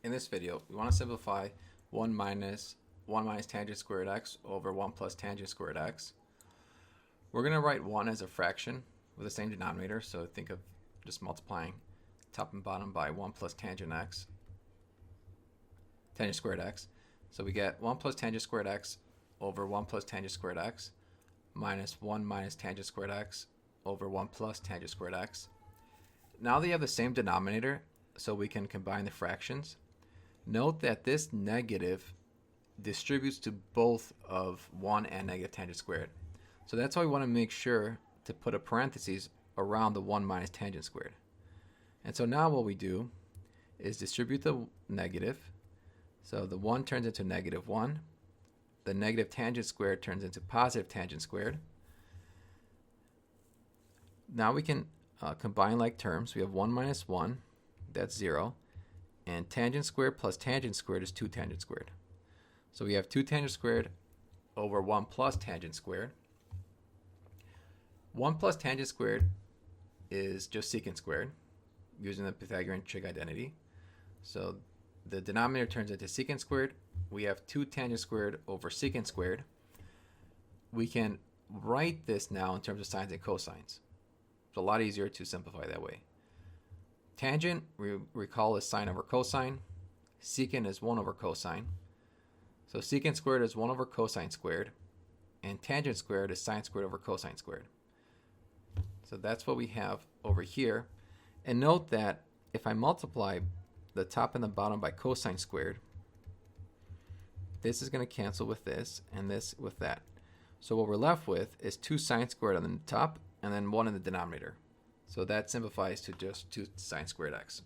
In this video, we want to simplify 1 minus tangent squared x over 1 plus tangent squared x. We're going to write 1 as a fraction with the same denominator, so think of just multiplying top and bottom by 1 plus tangent squared x. So we get 1 plus tangent squared x over 1 plus tangent squared x minus 1 minus tangent squared x over 1 plus tangent squared x. Now they have the same denominator, so we can combine the fractions. Note that this negative distributes to both of 1 and negative tangent squared. So that's why we want to make sure to put a parenthesis around the 1 minus tangent squared. And so now what we do is distribute the negative. So the 1 turns into negative 1. The negative tangent squared turns into positive tangent squared. Now we can combine like terms. We have 1 minus 1, that's 0. And tangent squared plus tangent squared is 2 tangent squared. So we have 2 tangent squared over 1 plus tangent squared. 1 plus tangent squared is just secant squared using the Pythagorean trig identity. So the denominator turns into secant squared. We have 2 tangent squared over secant squared. We can write this now in terms of sines and cosines. It's a lot easier to simplify that way. Tangent, we recall, is sine over cosine. Secant is 1 over cosine. So secant squared is 1 over cosine squared. And tangent squared is sine squared over cosine squared. So that's what we have over here. And note that if I multiply the top and the bottom by cosine squared, this is going to cancel with this and this with that. So what we're left with is 2 sine squared on the top and then 1 in the denominator. So that simplifies to just 2 sine squared x.